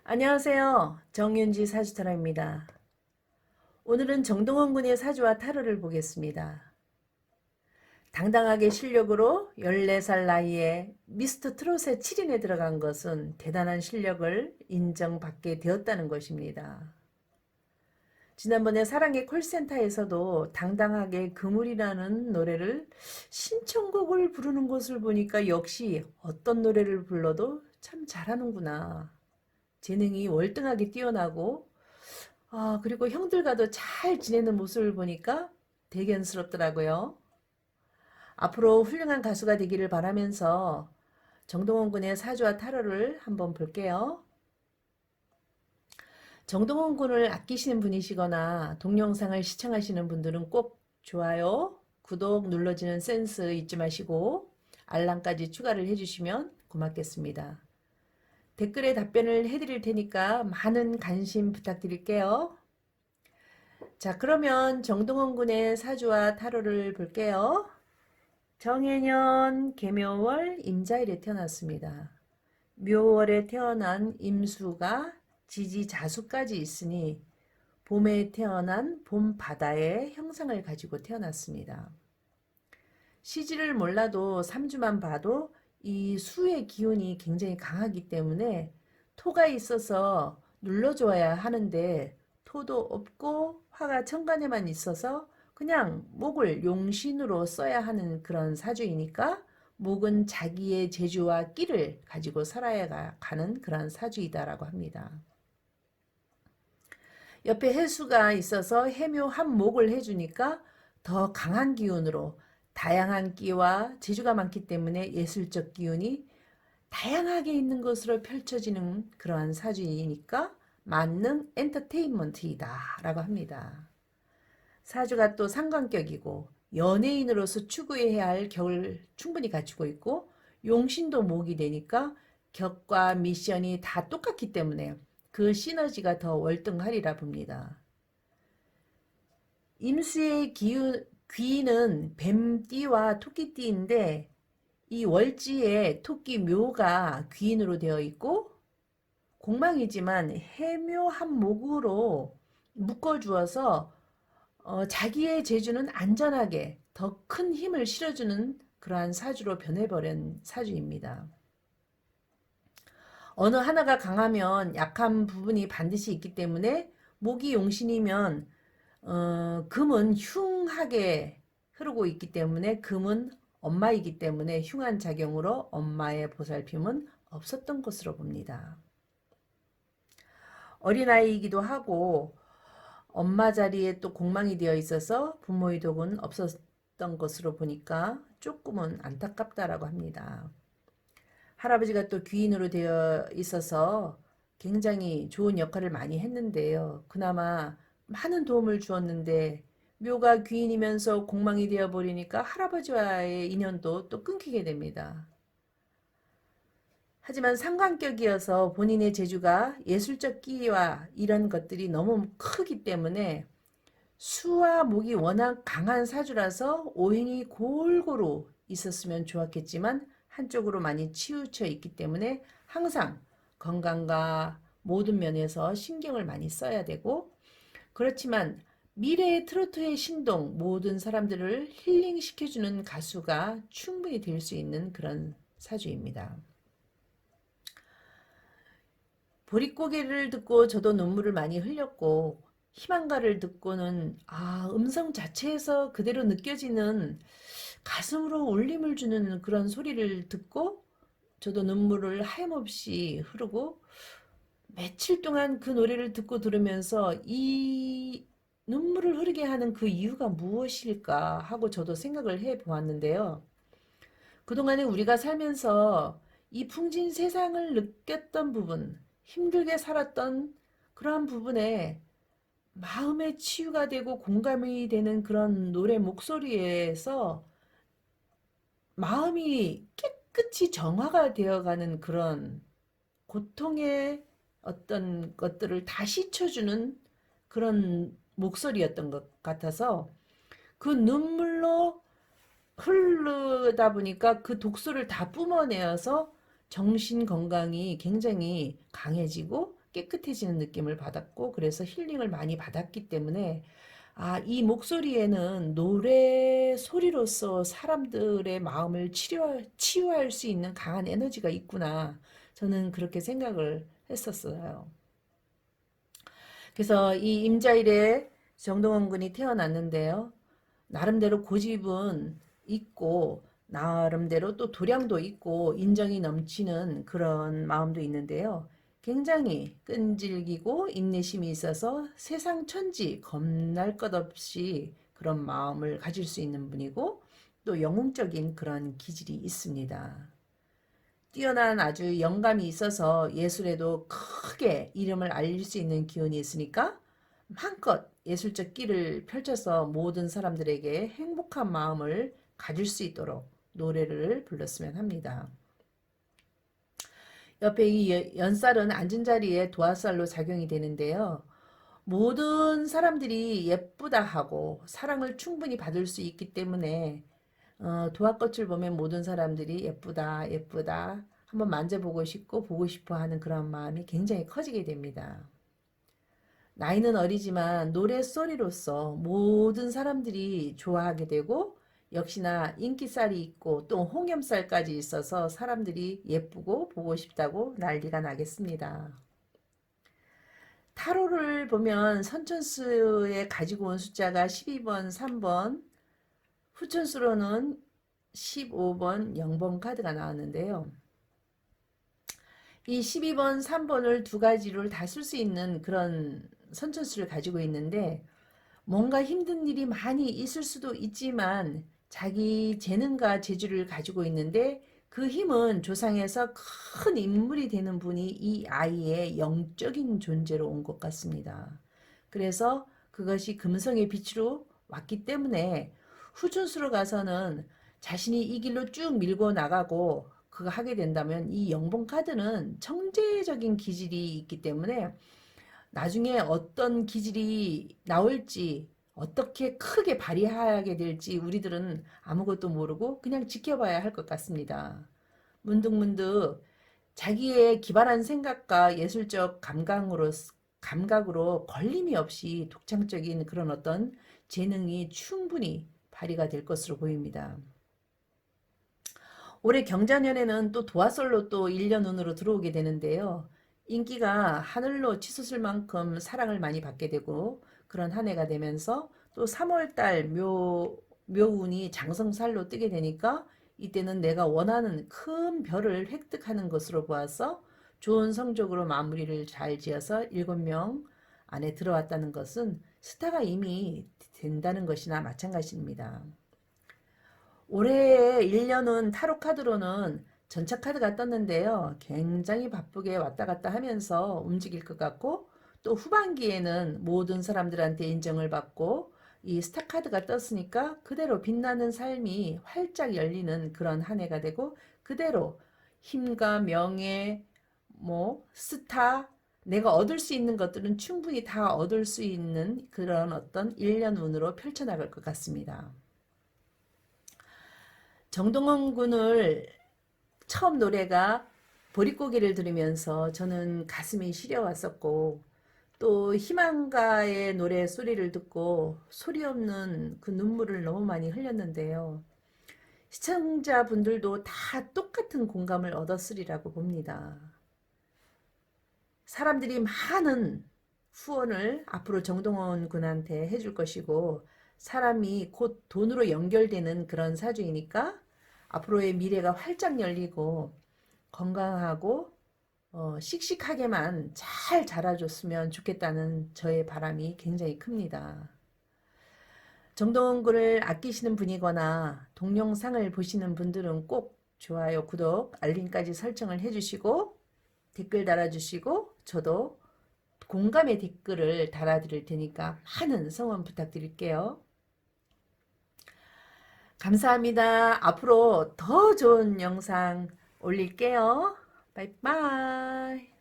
안녕하세요. 정윤지 사주타로입니다. 오늘은 정동원 군의 사주와 타로를 보겠습니다. 당당하게 실력으로 14살 나이에 미스터 트롯의 7인에 들어간 것은 대단한 실력을 인정받게 되었다는 것입니다. 지난번에 사랑의 콜센터에서도 당당하게 그물이라는 노래를 신청곡을 부르는 것을 보니까 역시 어떤 노래를 불러도 참 잘하는구나. 재능이 월등하게 뛰어나고 그리고 형들과도 잘 지내는 모습을 보니까 대견스럽더라고요. 앞으로 훌륭한 가수가 되기를 바라면서 정동원 군의 사주와 타로를 한번 볼게요. 정동원 군을 아끼시는 분이시거나 동영상을 시청하시는 분들은 꼭 좋아요, 구독 눌러주는 센스 잊지 마시고 알람까지 추가를 해주시면 고맙겠습니다. 댓글에 답변을 해드릴 테니까 많은 관심 부탁드릴게요. 자, 그러면 정동원 군의 사주와 타로를 볼게요. 정해년 계묘월 임자일에 태어났습니다. 묘월에 태어난 임수가 지지자수까지 있으니 봄에 태어난 봄바다의 형상을 가지고 태어났습니다. 시지를 몰라도 3주만 봐도 이 수의 기운이 굉장히 강하기 때문에 토가 있어서 눌러줘야 하는데 토도 없고 화가 천간에만 있어서 그냥 목을 용신으로 써야 하는 그런 사주이니까 목은 자기의 재주와 끼를 가지고 살아야 가는 그런 사주이다라고 합니다. 옆에 해수가 있어서 해묘한 목을 해주니까 더 강한 기운으로 다양한 끼와 재주가 많기 때문에 예술적 기운이 다양하게 있는 것으로 펼쳐지는 그러한 사주이니까 만능 엔터테인먼트이다 라고 합니다. 사주가 또 상관격이고 연예인으로서 추구해야 할 격을 충분히 갖추고 있고 용신도 목이 되니까 격과 미션이 다 똑같기 때문에 그 시너지가 더 월등하리라 봅니다. 임수의 귀는 뱀띠와 토끼띠인데 이 월지에 토끼 묘가 귀인으로 되어 있고 공망이지만 해묘한 목으로 묶어주어서 자기의 재주는 안전하게 더 큰 힘을 실어주는 그러한 사주로 변해버린 사주입니다. 어느 하나가 강하면 약한 부분이 반드시 있기 때문에 목이 용신이면 금은 흉하게 흐르고 있기 때문에 금은 엄마이기 때문에 흉한 작용으로 엄마의 보살핌은 없었던 것으로 봅니다. 어린아이이기도 하고 엄마 자리에 또 공망이 되어 있어서 부모의 독은 없었던 것으로 보니까 조금은 안타깝다라고 합니다. 할아버지가 또 귀인으로 되어 있어서 굉장히 좋은 역할을 많이 했는데요. 그나마 많은 도움을 주었는데 묘가 귀인이면서 공망이 되어 버리니까 할아버지와의 인연도 또 끊기게 됩니다. 하지만 상관격이어서 본인의 재주가 예술적 끼와 이런 것들이 너무 크기 때문에 수와 목이 워낙 강한 사주라서 오행이 골고루 있었으면 좋았겠지만 한쪽으로 많이 치우쳐 있기 때문에 항상 건강과 모든 면에서 신경을 많이 써야 되고 그렇지만 미래의 트로트의 신동 모든 사람들을 힐링시켜주는 가수가 충분히 될 수 있는 그런 사주입니다. 보릿고개를 듣고 저도 눈물을 많이 흘렸고 희망가를 듣고는 음성 자체에서 그대로 느껴지는 가슴으로 울림을 주는 그런 소리를 듣고 저도 눈물을 하염없이 흐르고 며칠 동안 그 노래를 듣고 들으면서 이 눈물을 흐르게 하는 그 이유가 무엇일까 하고 저도 생각을 해 보았는데요. 그동안에 우리가 살면서 이 풍진 세상을 느꼈던 부분, 힘들게 살았던 그러한 부분에 마음의 치유가 되고 공감이 되는 그런 노래 목소리에서 마음이 깨끗이 정화가 되어가는 그런 고통의 어떤 것들을 다 씻어주는 그런 목소리였던 것 같아서 그 눈물로 흐르다 보니까 그 독소를 다 뿜어내어서 정신 건강이 굉장히 강해지고 깨끗해지는 느낌을 받았고 그래서 힐링을 많이 받았기 때문에 이 목소리에는 노래 소리로서 사람들의 마음을 치유할 수 있는 강한 에너지가 있구나. 저는 그렇게 생각을 했었어요. 그래서 이 임자일에 정동원 군이 태어났는데요. 나름대로 고집은 있고 나름대로 또 도량도 있고 인정이 넘치는 그런 마음도 있는데요. 굉장히 끈질기고 인내심이 있어서 세상 천지 겁날 것 없이 그런 마음을 가질 수 있는 분이고 또 영웅적인 그런 기질이 있습니다. 뛰어난 아주 영감이 있어서 예술에도 크게 이름을 알릴 수 있는 기운이 있으니까 한껏 예술적 끼를 펼쳐서 모든 사람들에게 행복한 마음을 가질 수 있도록 노래를 불렀으면 합니다. 옆에 이 연살은 앉은 자리에 도화살로 작용이 되는데요. 모든 사람들이 예쁘다 하고 사랑을 충분히 받을 수 있기 때문에 도화꽃을 보면 모든 사람들이 예쁘다 예쁘다 한번 만져보고 싶고 보고 싶어 하는 그런 마음이 굉장히 커지게 됩니다. 나이는 어리지만 노랫소리로서 모든 사람들이 좋아하게 되고 역시나 인기살이 있고 또 홍염살까지 있어서 사람들이 예쁘고 보고 싶다고 난리가 나겠습니다. 타로를 보면 선천수에 가지고 온 숫자가 12번, 3번, 후천수로는 15번, 0번 카드가 나왔는데요. 이 12번, 3번을 두 가지를 다 쓸 수 있는 그런 선천수를 가지고 있는데 뭔가 힘든 일이 많이 있을 수도 있지만 자기 재능과 재주를 가지고 있는데 그 힘은 조상에서 큰 인물이 되는 분이 이 아이의 영적인 존재로 온 것 같습니다. 그래서 그것이 금성의 빛으로 왔기 때문에 후춘수로 가서는 자신이 이 길로 쭉 밀고 나가고 그거 하게 된다면 이 영봉 카드는 청재적인 기질이 있기 때문에 나중에 어떤 기질이 나올지 어떻게 크게 발휘하게 될지 우리들은 아무것도 모르고 그냥 지켜봐야 할 것 같습니다. 문득문득 자기의 기발한 생각과 예술적 감각으로 걸림이 없이 독창적인 그런 어떤 재능이 충분히 발휘가 될 것으로 보입니다. 올해 경자년에는 또 도화설로 또 일년운으로 들어오게 되는데요. 인기가 하늘로 치솟을 만큼 사랑을 많이 받게 되고 그런 한 해가 되면서 또 3월달 묘운이 장성살로 뜨게 되니까 이때는 내가 원하는 큰 별을 획득하는 것으로 보아서 좋은 성적으로 마무리를 잘 지어서 7명 안에 들어왔다는 것은 스타가 이미 된다는 것이나 마찬가지입니다. 올해 1년은 타로 카드로는 전차 카드가 떴는데요. 굉장히 바쁘게 왔다 갔다 하면서 움직일 것 같고 또 후반기에는 모든 사람들한테 인정을 받고 이 스타 카드가 떴으니까 그대로 빛나는 삶이 활짝 열리는 그런 한 해가 되고 그대로 힘과 명예, 스타, 내가 얻을 수 있는 것들은 충분히 다 얻을 수 있는 그런 어떤 1년 운으로 펼쳐나갈 것 같습니다. 정동원 군을 처음 노래가 보릿고개를 들으면서 저는 가슴이 시려왔었고 또 희망가의 노래 소리를 듣고 소리 없는 그 눈물을 너무 많이 흘렸는데요. 시청자분들도 다 똑같은 공감을 얻었으리라고 봅니다. 사람들이 많은 후원을 앞으로 정동원 군한테 해줄 것이고 사람이 곧 돈으로 연결되는 그런 사주이니까 앞으로의 미래가 활짝 열리고 건강하고 씩씩하게만 잘 자라줬으면 좋겠다는 저의 바람이 굉장히 큽니다. 정동원 군을 아끼시는 분이거나 동영상을 보시는 분들은 꼭 좋아요, 구독, 알림까지 설정을 해주시고 댓글 달아주시고 저도 공감의 댓글을 달아드릴 테니까 많은 성원 부탁드릴게요. 감사합니다. 앞으로 더 좋은 영상 올릴게요. 바이바이.